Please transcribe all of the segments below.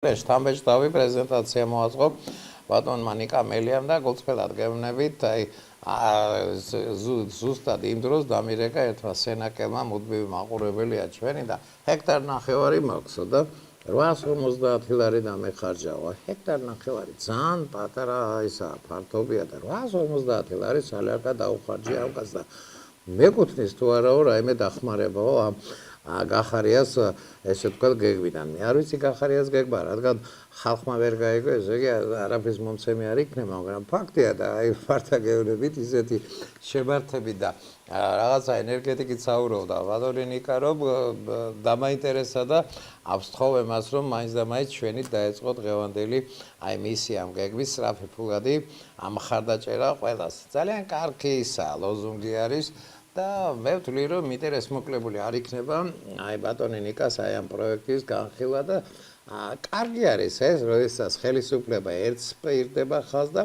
შთამბეჭ დავი პრეზენტაცია მოაწყო ბატონმა ნიკა მელიამ და გულწრფელად გეუბნებით ზუსტად იმ დროს დამირეკა ერთმა სენაკელმა მუდმივი მაყურებელია ჩვენი და ჰექტარ ნახევარი მაქვს და 850 ლარი დამეხარჯავა ჰექტარ ნახევარი ძალიან პატარა ისა ფართობია და 850 ლარი სალერკა დაუხარჯია ამას და მეკუთვნის თუ არაო რაიმე დახმარებაო ამ გახარიას ესე თქვა გეგმიდან მე არ ვიცი გახარიას გეგმა რადგან ხალხმა ვერ გაიგო ესე იგი არაფრის მომცემი არ იქნება მაგრამ ფაქტია და აი ფარტაგევნებით ისეთი შემართები და რაღაცა ენერგეტიკით საუბრობდა ბატონი ნიკა რომ დამაინტერესა და ავსთხოვ εμას რომ მაინც და მაინც ჩვენით დაეწყო დღევანდელი აი მისი ამ გეგმის სწრაფი ფულადი ამ ხარდაჭერა ყველას ძალიან კარგი ისა ლოზუნგი არის და მე ვთვლი რომ მიტერ ეს მოკლებული არ იქნება აი ბატონი ნიკას აი ამ პროექტის განხილვა და კარგი არის ეს როდესაც ხელისუფლება ერთს პირდება ხაზ და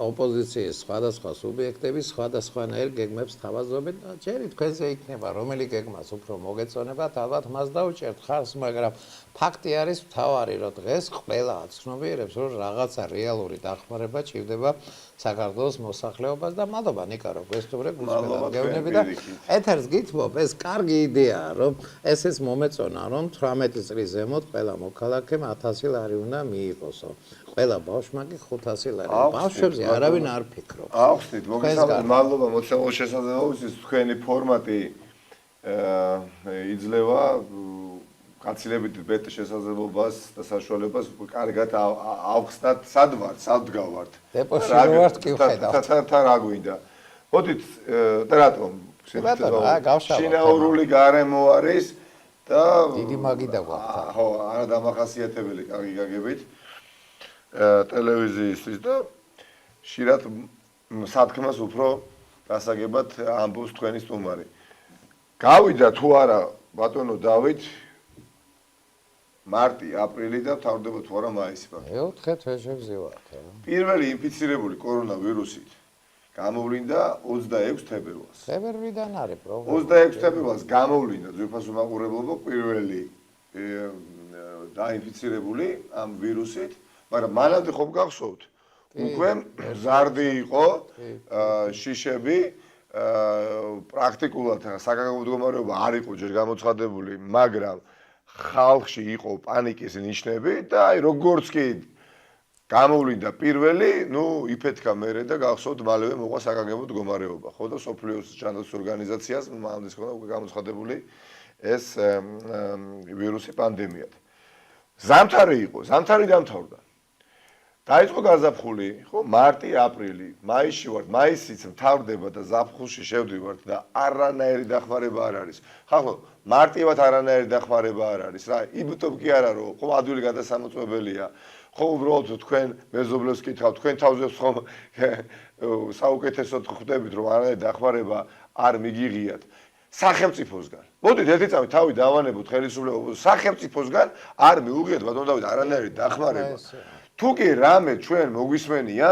ოპოზიციის სხვადასხვა სუბიექტები სხვადასხვანაირ გეგმებს თავაზობენ და ჯერი თქვენზე იქნება რომელი გეგმას უფრო მოგეწონებათ ალბათ მას დავუჭერთ ხარს მაგრამ ფაქტი არის მთავარი რომ დღეს ყველა აცნობიერებს რომ რაღაცა რეალური დახმარება ჭირდება საქართველოს მოსახლეობას და მადლობა ნიკა რომ გვესტუმრე გულწრფელად გეუბნები და ეთერს გითმობ ეს კარგი იდეაა რომ ეს მომეწონა რომ 18 წლის ზემოთ ყველა მოქალაქემ 1000 ლარი უნდა მიიღოსო ყველა ბავშვმა კი 500 ლარი ბავშვებზე არავინ არ ფიქრობს ახსნით მოგესალმებით მადლობა მოცემულ შესაძლებლობისთვის თქვენი ფორმატი იძლევა გაცილებით მეტ შესაძლებლობას და საშუალებას კარგად ავხსნათ სად გავართ დეპოში ვართ კი ვხედავთ თა რა გვინდა მოდით და რატომ შინაურული გარემო არის და დიდი მაგიდა გვაქვს ხო არა დამახასიათებელი კარგი გაგებით ტელევიზიისთვის და ხშირად სათქმას უფრო გასაგებად ამბობს თქვენი სტუმარი გავიდა თუ არა ბატონო დავით მარტი, აპრილი და თავდება თუ არა მაისი. მეოთხე თვეში ვართ. პირველი ინფიცირებული კორონავირუსით გამოვლინდა 26 თებერვალს. თებერვლიდან არის პრობლემა. 26 თებერვალს გამოვლინდა ძვირფასო მაყურებლობა პირველი დაინფიცირებული ამ ვირუსით, მაგრამ მანამდე ხომ გახსოვთ? უკვე ზარდი იყო, შიშები პრაქტიკულად საკანონმდებლო მდგომარეობა არ იყო ჯერ გამოცხადებული, მაგრამ ხალხში იყო პანიკის ნიშნები და აი როგორც კი გამოვლინდა პირველი, იფეთქა მერე და გახსოვთ მალევე მოყვა საკანონმდებლო მდგომარეობა, ხო და სოფლიოს ჯანდაცვის ორგანიზაციას მანამდე ხონდა უკვე გამოცხადებული ეს ვირუსი პანდემიად. ზამთარი იყო, ზამთარი დამთავრდა. დაიწყო გაზაფხული, ხო, მარტი, აპრილი, მაისში ვართ, მაისიც მთავრდება და ზაფხულში შევდივართ და არანაირი დახმარება არ არის. ხალხო, მარტივად არანაირი დახმარება არ არის რა. იბტობ კი არა რომ ხო ადვილი გადასამოწმებელია. ხო უბრალოდ თქვენ მეზობლებს კითხავთ, თქვენ თავზე ხომ საუკეთესოდ ხვდებით რომ არანაირი დახმარება არ მიგიღიათ. სახელმწიფოსგან. მოდით ერთი წამი თავი დავანებოთ ხელისუფლებას სახელმწიფოსგან არ მიუღიათ ბატონო დავით არანაირი დახმარება. თუ კი რამე ჩვენ მოგვისმენია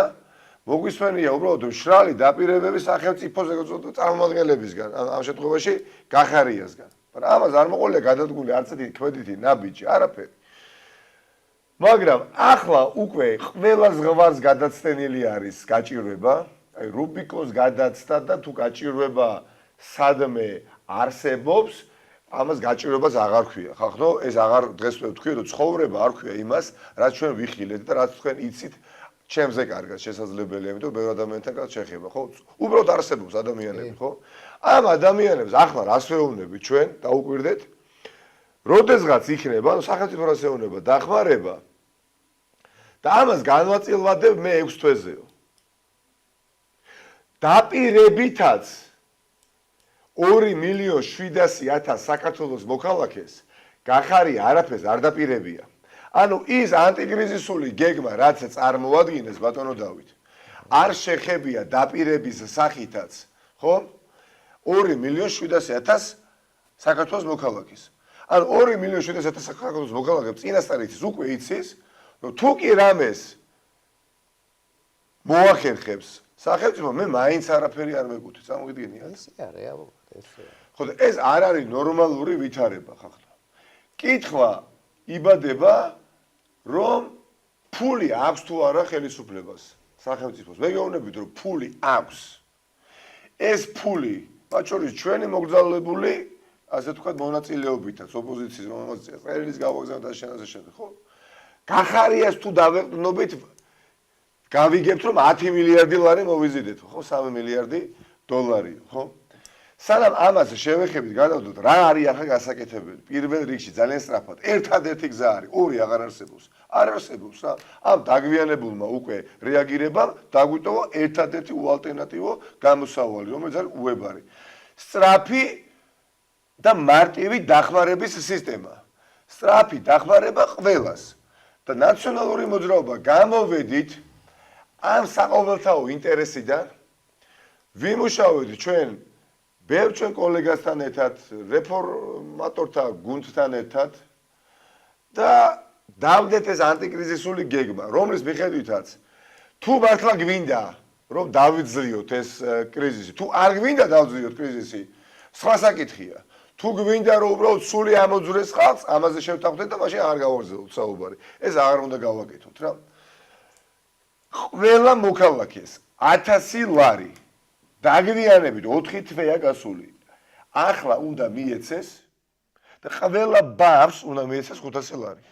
უბრალოდ მშრალი დაპირებები სახელმწიფოს წარმომადგენლებისგან, ამ შემთხვევაში გახარიასგან. მაგრამ ამას არ მოყოლია გადადგული არც ერთი ქმედითი ნაბიჯი, არაფერი. მაგრამ ახლა უკვე ყველა ზღვარს გადაცდენილი არის გაჭირვება, აი რუბიკოს გადაცდა და თუ გაჭირვება სადმე არსებობს, ამას გაჭირვებას აღარ ქვია. ხახნო ეს აღარ დღეს ვთქვი რომ ცხოვრება არ ქვია იმას, რაც ჩვენ ვიხილეთ და რაც თქვენ იცით ჩემზე კარგად შესაძლებელია, იმიტომ რომ ბევრ ადამიანთან კარგად შეხება, ხო? უბრალოდ არსებობს ადამიანები, ხო? ამ ადამიანებს ახლა რას ვეუბნები ჩვენ დაუკვირდეთ? როდესღაც იქნება, სახელმწიფო რას ეუბნება, დახმარება და ამას განვაწილვადებ მე 6 თვეზეო. დაპირებითაც 2.700.000 საქართველოს მოქალაქეს გახარია არაფერს არ დაპირებია. ანუ ის ანტიკრიზისული გეგმა რაც წარმოადგენს ბატონო დავით არ შეხებია დაპირების სახითაც, ხო? 2.700.000 საქართველოს მოქალაქეს. ანუ 2.700.000 საქართველოს მოქალაქე წინასწარ იცის, უკვე იცის, რომ თუ კი რამეს მოახერხებს სახელმწიფო მე მაინც არაფერი არ მეკუთვი, წარმოგიდგენია? ესეა რეალურად, ესეა. ხო და ეს არ არის ნორმალური ვითარება ხახლა. კითხვა იბადება რომ ფული აქვს თუ არა ხელისუფლებას, სახელმწიფოს. მე გეუბნებით, რომ ფული აქვს. ეს ფული, მათ შორის ჩვენი მოგზაურებული, ასე ვთქვათ, მონაწილეობითაც ოპოზიციის რომელსაც წერილის გავაგზავნეთ და შენასაშენ, ხო? გახარიას თუ დავეყნობით, გავიგებთ, რომ 10 მილიარდი ლარი მოვიზიდეთ, ხო? 3 მილიარდი დოლარი, ხო? სანამ ამას შევეხებით, გადავდოთ, რა არის ახლა გასაკეთებელი. პირველ რიგში ძალიან სწრაფად, ერთადერთი გზა არის, ორი აღარ არსებობს. არ არსებობს რა. ამ დაგვიანებულმა უკვე რეაგირებამ დაგვიტოვა ერთადერთი უალტერნატივო გამოსავალი, რომელიც არის უებარი. სწრაფი და მარტივი დახმარების სისტემა. სწრაფი დახმარება ყველას. და ნაციონალური მოძრაობა გამოვედით ამ საყოველთაო ინტერესიდან, ვიმუშავეთ ჩვენ ბევრ ჩვენ კოლეგასთან ერთად, რეფორმატორთა გუნდთან ერთად და დავდეთ ეს ანტიკრიზისული გეგმა, რომლის მიხედვითაც თუ მართლა გვინდა რომ დავიძლიოთ ეს კრიზისი, თუ არ გვინდა დავძლიოთ კრიზისი, სხვა საკითხია. თუ გვინდა რომ უბრალოდ სული ამოძვრეს ხალხს, ამაზე შევთანხმდეთ და მაშინ აღარ გავაგრძელოთ საუბარი. ეს აღარ უნდა გავაკეთოთ რა. ყველა მოქალაქეს 1000 ლარი დაგვიანებით 4 თვეა გასული. ახლა უნდა მიეცეს და ყველა ბავშვს უნდა მიეცეს 500 ლარი.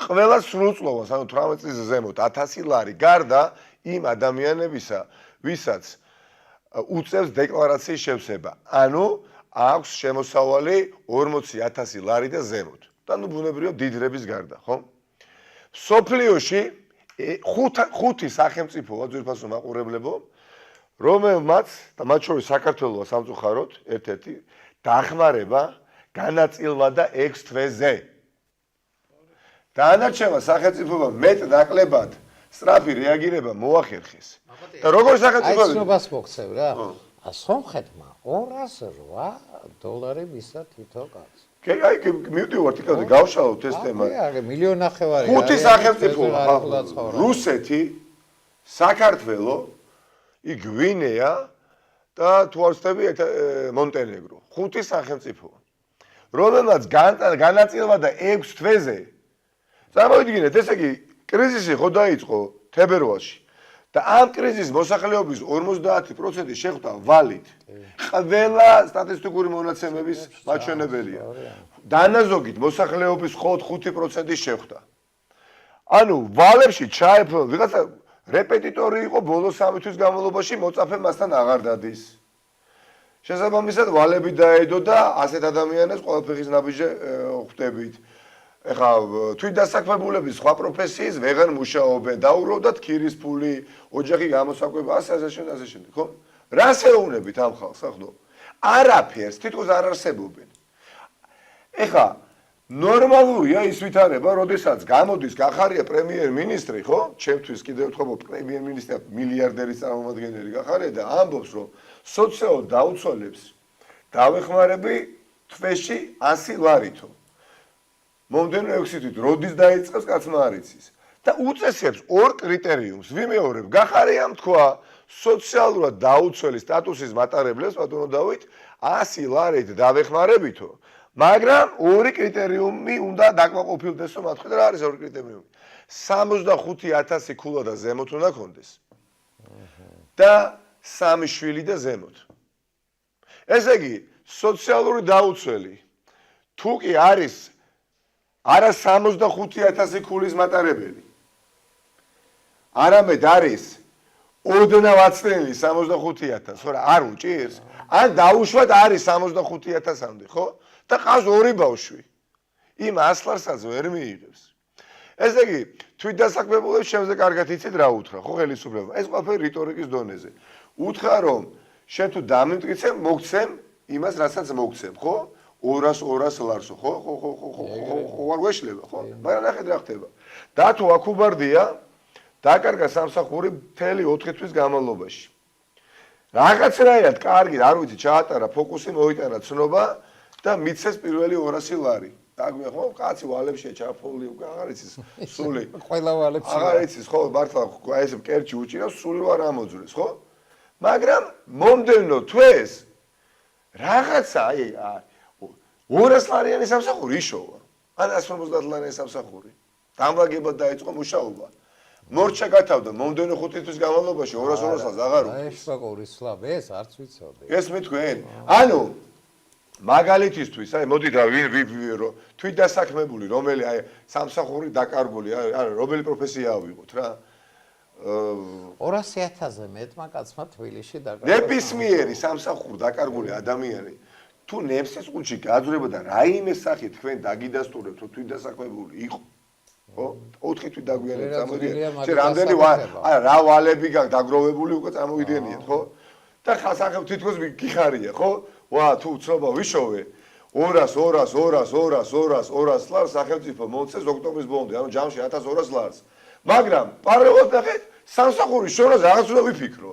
ყველა სრულწლოვანს, ანუ 18 წლის ზემოთ 1000 ლარი გარდა იმ ადამიანებისა, ვისაც უწევს დეკლარაციის შევსება. ანუ აქვს შემოსავალი 40000 ლარი და ზემოთ. და ნუ ბუნებრივია დიდრების გარდა, ხო? სოფლიოში ხუთი სახელმწიფოა ძვირფასო მაყურებლებო, რომელმაც და მათ შორის საქართველოა სამწუხაროდ ერთ-ერთი დახმარება განაწილვა 6 თვეზე. დანარჩენმა სახელმწიფოებმა მეტ-ნაკლებად სწრაფი რეაგირება მოახერხეს. და როგორ სახელმწიფოები? აიცნობას მოგცევ რა. სომხეთმა 208 დოლარი მისცა თითო კაცს. აი, მივდივართ იქამდე გავშალოთ ეს თემა. აი, მილიონი ნახევარი. ხუთი სახელმწიფო, რუსეთი, საქართველო, გვინეა და თუ არ ვცდები მონტენეგრო. ხუთი სახელმწიფო. რომელმაც განაწილვა 6 თვეზე. წარმოვიდგინეთ, ესე იგი, კრიზისი ხო დაიწყო თებერვალში. და ამ კრიზისის მოსახლეობის 50% შეხვდა ვალით. ყველა სტატისტიკური მონაცემების მაჩვენებელია. დანაზოგით მოსახლეობის მხოლოდ 5% შეხვდა. ანუ ვალებში ჩაეფლო ვიღაცა რეპეტიტორი იყო ბოლო 3 თვის განმავლობაში მოწაფე მასთან აღარ დადის. შესაბამისად ვალები დაედო და ასეთ ადამიანებს ყველაფრის ნაბიჯზე ხვდებით. ეხლა თვითდასაქმებულების სხვა პროფესიის ვეღარ მუშაობენ, დაუბრუნდათ ქირის ფული, ოჯახი გამოსაკვება, ასე შემდეგ, ხო? რას ეუბნებით ამ ხალხს, ახლა? არაფერს, თითქოს არ არსებობენ. ეხლა ნორმალურია ის ვითარება, როდესაც გამოდის გახარია პრემიერ-მინისტრი, ხო? ჩემთვის კიდევ ვთქვი, პრემიერ-მინისტრი მილიარდერის წარმომადგენელი გახარია და ამბობს, რომ სოციალურ დაუცველებს დავეხმარები თვეში 100 ლარითო. მომდენო 6 თვით როდის დაიწყებს კაცმა არ იცის და უწესებს ორ კრიტერიუმს ვიმეორებ გახარიამ თქვა სოციალურად დაუცველი სტატუსის მატარებლებს ბატონო დავით 100 ლარით დავეხმარებითო მაგრამ ორი კრიტერიუმი უნდა დაკმაყოფილდესო მათ ხედავ რა არის ორი კრიტერიუმი 65000 ქულა და ზემოთ უნდა კონდეს და 3 შვილი და ზემოთ ესე იგი სოციალური დაუცველი თუ კი არის არა 65000 ქულის მატარებელი. არამედ არის ოდნავ აცდენილი 65000, ხო რა, არ უჭირს? ან დაუშვათ არის 65000-მდე, ხო? და ყავს ორი ბავშვი. იმ 100 ლარსაც ვერ მიიღებს. ესე იგი, თვითდასაქმებულებს შემზე კარგად იცით რა უთხრა, ხო ხელისუფლება. ეს ყველაფერი რიტორიკის დონეზე. უთხრა რომ შენ თუ დამიმტკიცე, მოგცემ იმას, რასაც მოგცემ, ხო? 200 ლარსო, ხო არ გვეშლება, ხო? მაგრამ ნახეთ რა ხდება. და თუ აქუბარდია, დაკარგა სამსახური მთელი 4 თვის განმავლობაში. რაღაცნაირად კარგი, არ ვიცი, ჩაატარა ფოკუსი, მოიტანა ცნობა და მიცეს პირველი 200 ლარი. დაგვია ხო, კაცი ვალებში ჩაფოლი, აღარ იცის სული. ყველა ვალებში. აღარ იცის, ხო, მართლა ეს კერჩი უჭირავს, სული არ ამოძვრეს, ხო? მაგრამ მომდენო თვეს რაღაცა, აი 200 ლარიანი სამსახური იშოვა. ან 150 ლარიანი სამსახური. დამლაგებად დაიწყო მუშაობა. მორჩა გათავდა მომდენო 5 თვის განმავლობაში 200 ლარს აღარ აი შპაკური სლავ ეს არც ვიცოდი. ეს მეთქვენ? ანუ მაგალითისთვის, აი მოდით რა ვინ თვით დასაქმებული, რომელი აი სამსახური დაკარგული, აი რომელი პროფესია ავიღოთ რა. 200,000-ზე მეტმა კაცმა თბილისში დაკარგა. ნებისმიერი სამსახური დაკარგული ადამიანი თუ ნებსის ყუთში გაძვრება და რაიმე სახით თქვენ დაგიდასტურებთ, თუ თვით დასაქმებული იყო. ხო? 4 თვით დაგვიანებით წამოდიეთ. შე რამდენი აი რა ვალები გაქვს დაგროვებული უკვე წამოვიდენიათ, ხო? და ხასახებ თითქოს გიხარია, ხო? ვა, თუ ცნობა ვიშოვე 200 ლარს სახელმწიფო მოწეს ოქტომბრის ბოლომდე, ანუ ჯამში 1200 ლარს. მაგრამ პარალელურად ნახეთ, სამსახურის შორაზე რაღაც უნდა ვიფიქრო.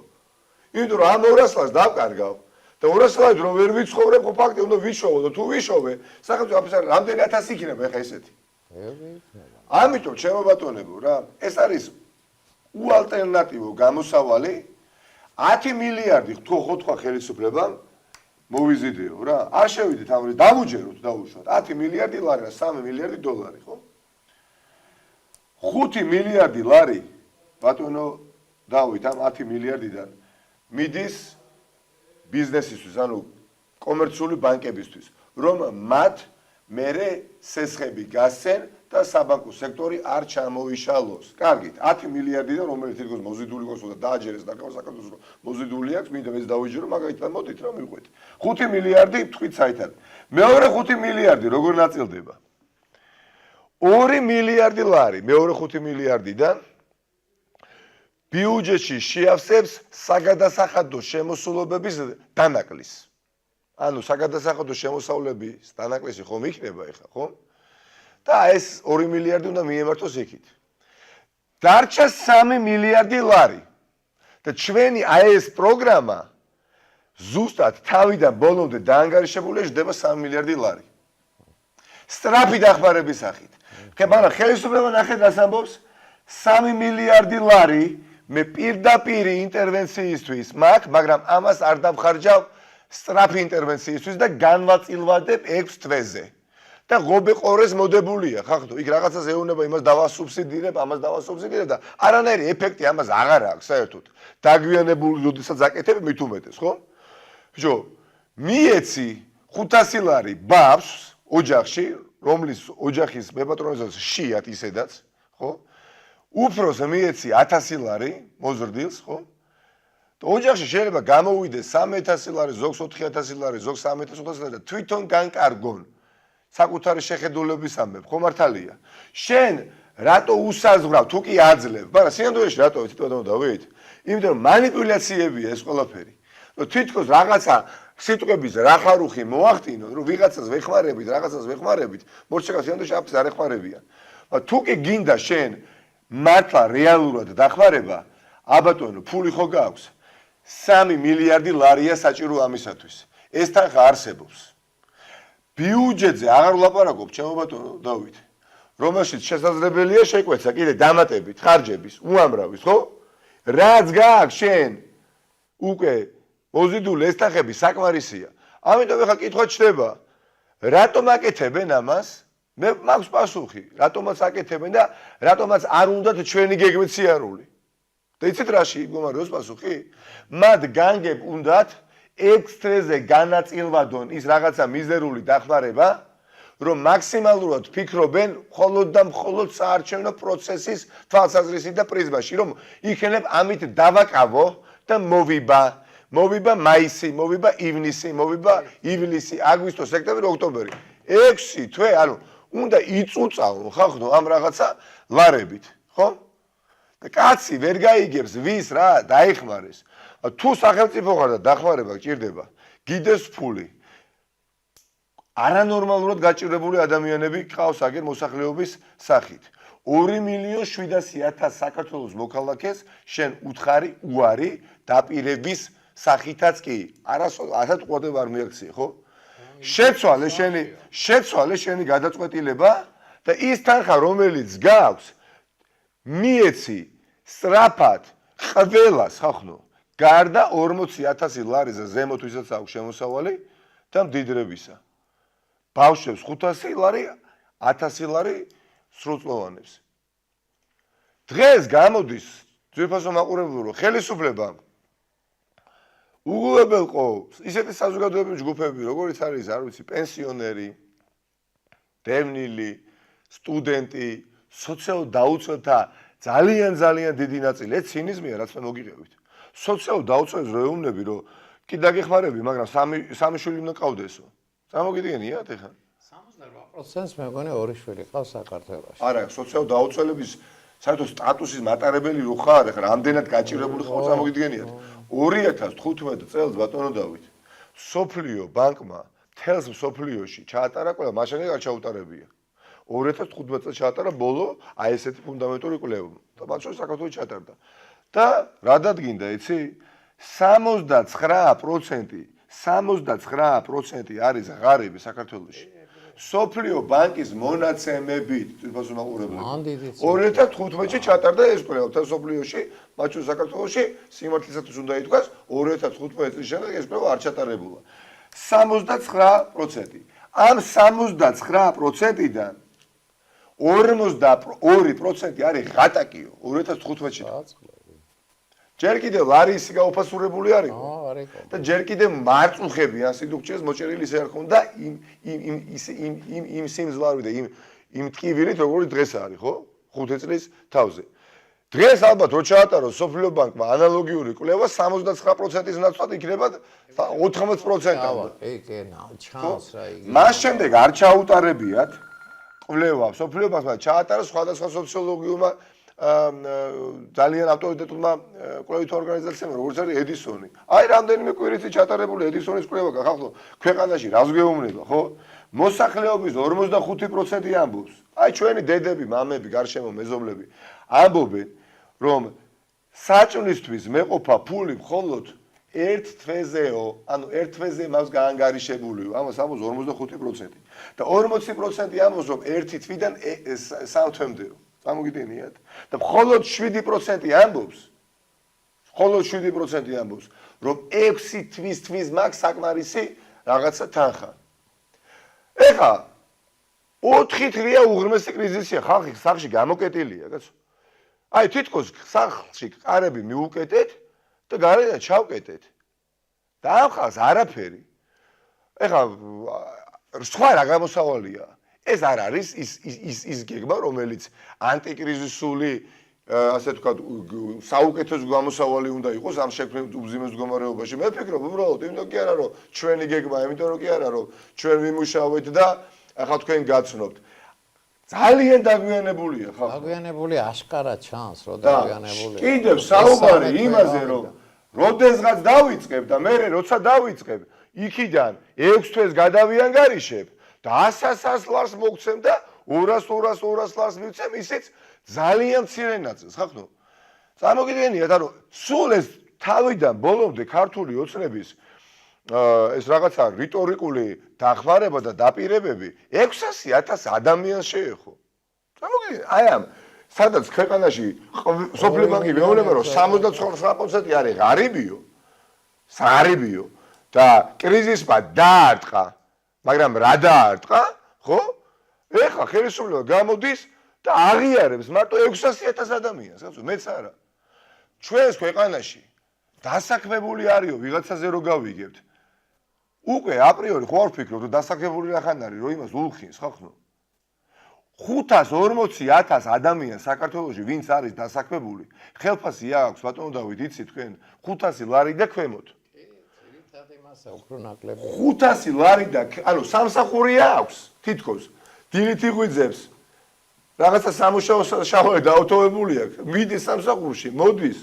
იმიტომ რომ ამ 200 ლარს დავკარგავ და 200 ლარით რომ ვერ ვიცხოვრებ, ხო ფაქტი უნდა ვიშოვო და თუ ვიშოვე, სახელმწიფო აფიცარი რამდენი 1000 იქნება ეხა ესეთი. ამიტომ ჩემო ბატონებო რა, ეს არის უალტერნატივო გამოსავალი 10 მილიარდი თუ ხოთხვა ხელისუფლებამ მოვიზიდეო რა. არ შევიდეთ ამ დავუჯეროთ, დავუშვათ 10 მილიარდი ლარი და 3 მილიარდი დოლარი, ხო? 5 მილიარდი ლარი ბატონო დავით ამ 10 მილიარდიდან მიდის ბიზნესისთვის, ანუ კომერციული ბანკებისთვის, რომ მათ მერე სესხები გასცენ და საბანკო სექტორი არ ჩამოიშალოს. კარგით, 10 მილიარდიდან რომელიც თითქოს მოზიდული ყავს და დააჯერეს და საქართველოს რომ მოზიდული აქვს, მინდა მეც დავიჯერო, მაგალითად მოდით რა მივყვეთ. 5 მილიარდი თქვით საერთოდ. მეორე 5 მილიარდი როგორ ნაწილდება? 2 მილიარდი ლარი მეორე 5 მილიარდიდან ბიუჯეტში შეავსებს საგადასახადო შემოსავლების დანაკლის. ანუ საგადასახადო შემოსავლების დანაკლისი ხომ იქნება ეხლა, ხო? და ეს 2 მილიარდი უნდა მიემართოს იქით. დარჩა 3 მილიარდი ლარი. და ჩვენი აი ეს პროგრამა ზუსტად თავიდან ბოლომდე დაანგარიშებულია ჯდება 3 მილიარდი ლარი. სწრაფი დახმარების სახით. მაგრამ ხელისუფლება ნახეთ რას ამბობს? 3 მილიარდი ლარი მე პირდაპირ ინტერვენციისთვის მაქვს, მაგრამ ამას არ დავხარჯავ სწრაფი ინტერვენციისთვის და განვაწილვადებ 6 თვეზე. და ღობეყორეს მოდებულია, ხახტო, იქ რაღაცას ეუბნება, იმას დავასუბსიდირებ, ამას დავასუბსიდირებ და არანაირი ეფექტი ამას აღარ აქვს საერთოდ. დაგვიანებული როდესაც აკეთებ, მით უმეტეს, ხო? ბიჭო, მიეცი 500 ლარი ბაბს ოჯახში, რომლის ოჯახის მეპატრონიზაცია შეიათ ისედაც, ხო? უფროს მიეცი 1000 ლარი მოზრდილს, ხო? და ოჯახში შეიძლება გამოვიდეს 3000 ლარი, ზოგს 4000 ლარი, ზოგს 3500 ლარი და თვითონ განკარგონ. საკუთარი შეხედულებისამებ, ხო მართალია. შენ რატო უსაზღვრავ, თუ კი აძლევ, მაგრამ სინამდვილეში რატო ვიცით ბატონო დავით? იმიტომ რომ манипуляციებია ეს ყველაფერი. რომ თითქოს რაღაცა სიტყვების რახარუხი მოახდინოთ, რომ ვიღაცას ვეხმარებით, რაღაცას ვეხმარებით, მორჩაკა სინამდვილეში აფს არ ეხმარებიან. მაგრამ თუ კი გინდა შენ მართლა რეალურად დახმარება, აბატონო, ფული ხო გაქვს? 3 მილიარდი ლარია საჭირო ამისათვის. ეს თანხა არსებობს. ბიუჯეტზე აღარ ვლაპარაკობ, ჩემო ბატონო დავით, რომელშიც შესაძლებელია შეკვეცა კიდე დამატებით ხარჯების, უამრავის, ხო? რაც გააქვს შენ უკვე მოზიდული ეს თანხები საკმარისია. ამიტომ ეხლა კითხვა ჩდება, რატომ აკეთებენ ამას? მე მაქვს პასუხი, რატომაც აკეთებენ და რატომაც არ უნდათ ჩვენი გეგმით სიარული. და იცით რაში მდგომარეობს პასუხი? მათ განგებ უნდათ 6 თვეზე განაწილვადონ ის რაღაცა მიზერული დახმარება, რომ მაქსიმალურად ფიქრობენ მხოლოდ და მხოლოდ საარჩევნო პროცესის თვალსაზრისით და პრიზმაში, რომ იქნებ ამით დავაკავო და მოვიბა მაისი, მოვიბა ივნისი, მოვიბა ივლისი, აგვისტო, სექტემბრი, ოქტომბერი. 6 თვე, ანუ უნდა იწუწავო ხახტო ამ რაღაცა ლარებით, ხო? და კაცი ვერ გაიგებს ვის რა დაეხმარეს. თუ სახელმწიფო ხარ და დახმარება გჭირდება, გიდეს ფული. არანორმალურად გაჭირებული ადამიანები ყავს აგერ მოსახლეობის სახით. 2,700,000 საქართველოს მოქალაქეს შენ უთხარი უარი დაპირების სახითაც კი. არასდროს ყურადღება არ მიაქცია, ხო? შეცვალე შენი გადაწყვეტილება და ის თანხა რომელიც გაქვს მიეცი სწრაფად ყველას ხახნო გარდა 40,000 ლარიზე ზემოთ ვისაც აქვს შემოსავალი და მდიდრებისა. ბავშვებს 500 ლარი, 1000 ლარი სრულწლოვანებს. დღეს გამოდის ძვირფასო მაყურებელო რომ ხელისუფლებამ უგულებელყო ისეთი საზოგადოებრივი ჯგუფები, როგორიც არის, არ ვიცი, პენსიონერი, დევნილი, სტუდენტი, სოციალურ დაუცველთა ძალიან დიდი ნაწილი, ეს ცინიზმია, რაც მე მოგიღებით. სოციალურ დაუცველებს რო ეუბნები, რომ კი დაგეხმარები, მაგრამ სამი შვილი უნდა ყავდესო. წარმოგიდგენიათ ეხლა? 68%-ს მე მგონი ორი შვილი ყავს საქართველოში. არა, სოციალურ დაუცველების საერთოდ სტატუსის მატარებელი რო ხარ, ეხლა რამდენად გაჭირებული ხარ, წარმოგიდგენიათ? 2015 წელს ბატონო დავით, სოფლიო ბანკმა თელს სოფლიოში ჩაატარა ყველა, მაშინ არ ჩაუტარებია. 2015 წელს ჩაატარა ბოლო აი ესეთი ფუნდამენტური კვლევა. და მათ შორის საქართველოს ჩატარდა. და რა დადგინდა, იცი? 69% არის ღარიბი საქართველოში. სოფლიო ბანკის მონაცემებით, თვითონ მაყურებელი. 2015-ში ჩატარდა ეს კვლევა, თელ სოფლიოში, მათ შორის საქართველოში, სიმართლისათვის უნდა ითქვას, 2015 წლის შემდეგ ეს კვლევა არ ჩატარებულა. 69%. ამ 69%-დან 42% არის ღატაკიო 2015-ში. ჯერ კიდევ ლარისი გაუფასურებული არისო. და ჯერ კიდევ მარწუხები ან სიდუქჭეს მოჭერილი ისე არ ხონდა იმ სიმძლავრით და იმ ტკივილით, როგორც დღეს არის, ხო? 5 წლის თავზე. დღეს ალბათ რო ჩაატაროს სოფლიო ბანკმა ანალოგიური კვლევა 69%-ის ნაცვლად იქნება 80%-ამდე. ჩანს რა იგი. მას შემდეგ არ ჩაუტარებიათ კვლევა სოფლიო ბანკმა ჩაატარა სხვადასხვა სოციოლოგიურმა ძალიან ავტორიტეტულმა კვლევით ორგანიზაციამ, როგორც არის ედისონი. აი რამდენიმე კვირითი ჩატარებული ედისონის კვლევა ხალხო ქვეყანაში რას გვეუბნება, ხო? მოსახლეობის 45% ამბობს. აი ჩვენი დედები, მამები, გარშემო მეზობლები ამბობენ, რომ საჭმლისთვის მეყოფა ფული მხოლოდ ერთ თვეზეო, ანუ ერთ თვეზე მას გაანგარიშებულიო, ამას ამბობს 45%. და 40% ამბობს, რომ ერთი თვიდან 3 თვემდეო. გამოგიდგენიათ? და მხოლოდ 7% ამბობს, რომ 6 თვის მაქვს საკმარისი რაღაცა თანხა. ეხლა 4 თვია უღრმესი კრიზისია, ხალხი სახში გამოკეტილია, კაცო. აი თითქოს სახში ყარები მიუკეტეთ და გარედან ჩავკეტეთ. და ამ ხალხს არაფერი. ეხლა სხვა რა გამოსავალია? ეს არ არის ის გეგმა, რომელიც ანტიკრიზისული, ასე ვთქვათ, საუკეთესო გამოსავალი უნდა იყოს ამ შექმნილ უძიმეს მდგომარეობაში. მე ვფიქრობ, უბრალოდ იმიტომ კი არა, რომ ჩვენი გეგმა, იმიტომ რომ კი არა, რომ ჩვენ ვიმუშავეთ და ახლა თქვენ გაცნობთ. ძალიან დაგვიანებულია ხალხი. დაგვიანებული აშკარა ჩანს, რომ დაგვიანებულია. კიდევ საუბარი იმაზე, რომ როდესღაც დავიწყებ და მე როცა დავიწყებ, იქიდან 6 თვეს გადავიანგარიშებ და 100 ლარს მოგცემ და 200 ლარს მივცემ, ისიც ძალიან მცირე ნაწილს, ხახნო. წარმოგიდგენიათ, ანუ სულ ეს თავიდან ბოლომდე ქართული ოცნების ეს რაღაცა რიტორიკული დახმარება და დაპირებები 600,000 ადამიანს შეეხო. წარმოგიდგენიათ, აი ამ სადაც ქვეყანაში სოფლიო ბანკი მეუბნება, რომ 69% არის ღარიბიო და კრიზისმა დაარტყა, მაგრამ რა დაარტყა, ხო? ეხლა ხელისუფლება გამოდის და აღიარებს მარტო 600,000 ადამიანს, კაცო, მეც არა. ჩვენს ქვეყანაში დასაქმებული არისო ვიღაცაზე რო გავიგებთ. უკვე აპრიორი ხო არ ვფიქრობ, რომ დასაქმებული რახან არის, რომ იმას ულხინს, ხახნო. 540,000 ადამიანს საქართველოში ვინც არის დასაქმებული, ხელფასი აქვს, ბატონო დავით, იცით თქვენ, 500 ლარი და ქვემოთ. 500 ლარი და, ანუ სამსახური აქვს, თითქოს. დილით იღვიძებს. რაღაცა სამუშაო შავი დაავადებული აქვს. მიდის სამსახურში, მოდის.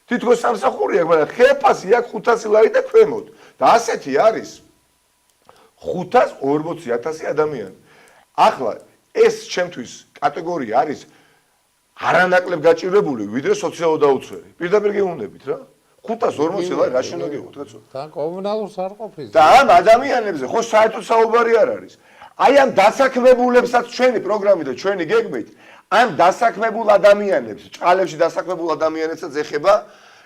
თითქოს სამსახური აქვს, მაგრამ ხელფასი აქვს 500 ლარი და ქვემოთ. და ასეთი არის 540,000 ადამიანი. ახლა ეს ჩემთვის კატეგორია არის არანაკლებ გაჭირებული, ვიდრე სოციალურ დაუცველი. პირდაპირ გეუბნებით რა. 540 ლარი რა შეიძლება გიყოთ, კაცო? და კომუნალურ სარყოფის. და ამ ადამიანებზე ხო საერთოდ საუბარი არ არის. აი ამ დასაქმებულებსაც ჩვენი პროგრამით და ჩვენი გეგმით, ამ დასაქმებულ ადამიანებს, ჭყალებში დასაქმებულ ადამიანებსაც ეხება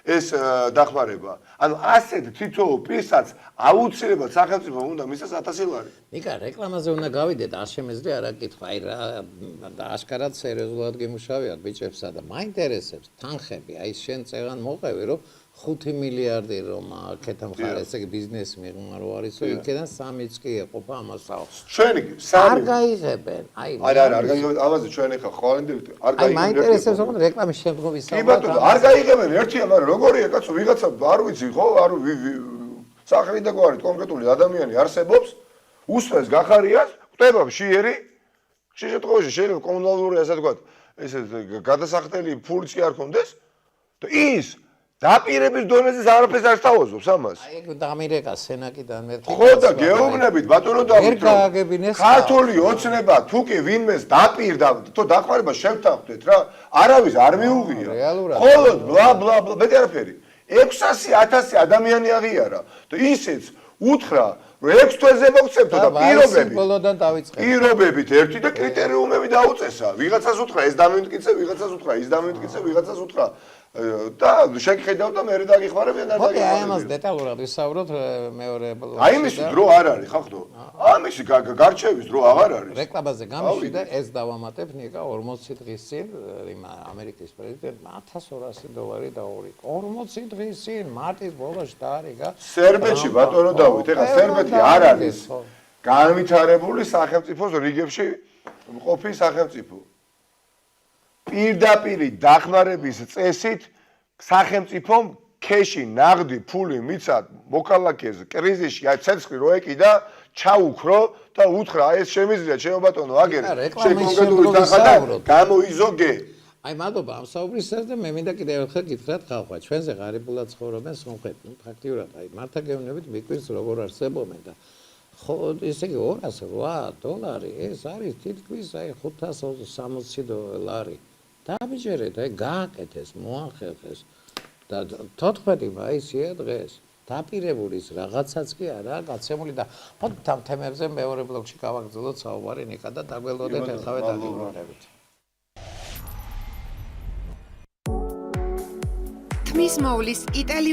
ეს დახმარება. ანუ ასეთ თითოეულ პირსაც აუცილებლად სახელმწიფო უნდა მისცეს 1000 ლარი. ნიკა, რეკლამაზე უნდა გავიდეთ, არ შემეძლია რა კითხვა, აი რა აშკარად სერიოზულად გიმუშავებთ ბიჭებსა და მაინტერესებს თანხები, აი შენ წეგან მოყევი, რომ 5 მილიარდი რომ აქეთა მხარე ესე იგი ბიზნესი მიღმა რო არის, იქიდან 3-იც კი ეყოფა ამასაო. ჩვენი არ გაიღებენ, აი არა, არ გაიღებენ, ამაზე ჩვენ ხა ხვალინდებით, არ აი გაიღებენ. მაინტერესებს რომ რეკლამის შემდგომის კი ბატონო, არ გაიღებენ ერთია, მაგრამ როგორია კაცო, ვიღაცა არ ვიცი ხო, არ სახელი და გვარი კონკრეტული ადამიანი არსებობს, უსმენს გახარიას, ხვდება მშიერი, ხშირ შემთხვევაში შეიძლება კომუნალური ასე თქვა, ესე გადასახდელი ფულიც კი არ ქონდეს და ის დაპირების დონეზე არაფერს არ თავაზობს ამას. აი ეგ დამირეკა სენაკიდან მერტი. ხო და გეუბნებით ბატონო ვერ გააგებინეს ქართული ოცნება თუ კი ვინმეს დაპირდა, თო დახმარება შევთანხმდეთ რა, არავის არ მიუღია. მხოლოდ ბლა ბლა ბლა მეტი არაფერი. 600-1000 ადამიანი აღიარა და ისეც უთხრა რომ 6 თვეზე მოგცემთო და ბოლოდან დავიწყე. პირობებით ერთი და კრიტერიუმები დაუწესა. ვიღაცას უთხრა ეს დამიმტკიცე, ვიღაცას უთხრა ის დამიმტკიცე, ვიღაცას უთხრა და შეგხედავ და მე დაგიხმარებიან და მოდი აი ამას დეტალურად ვისაუბროთ მეორე ბლოკში. აი იმის დრო არ არის ხახდო. ამის გარჩევის დრო აღარ არის. რეკლამაზე გამიში და ეს დავამატებ ნიკა 40 დღის წინ იმ ამერიკის პრეზიდენტმა $1200 დაურიგა. 40 დღის წინ მარტის ბოლოში დაარიგა. სერბეთში ბატონო დავით, ეხლა სერბეთი არ არის განვითარებული სახელმწიფოს რიგებში მყოფი სახელმწიფო. პირდაპირი დახმარების წესით სახელმწიფომ ქეში ნაღდი ფული მიცად მოქალაქეს კრიზისში აი ცეცხლი რო ეკიდა ჩაუქრო და უთხრა ეს შემიძლია ჩემო ბატონო აგერე კონკრეტული დახმარება გამოიზოგე აი მადლობა ამ საუბრისას და მე მინდა კიდევ ერთხელ გითხრათ ხალხმა ჩვენზე ღარიბულად ცხოვრობენ სომხეთ ნუ ფაქტიურად აი მართა გეუბნებით მიკვირს როგორ არსებობენ და ხო ესე იგი $208 ეს არის თითქმის აი $560 დაბიჯერეთ, აი გააკეთეს, მოახერხეს და 14 მაისია დღეს. დაპირებულის რაღაცაც კი არაა გაცემული და მოდით ამ თემებზე მეორე ბლოკში გავაგრძელოთ საუბარი ნიკა და დაგველოდეთ ერთხავე დაგიბრუნებით. თმის მოვლის იტალიური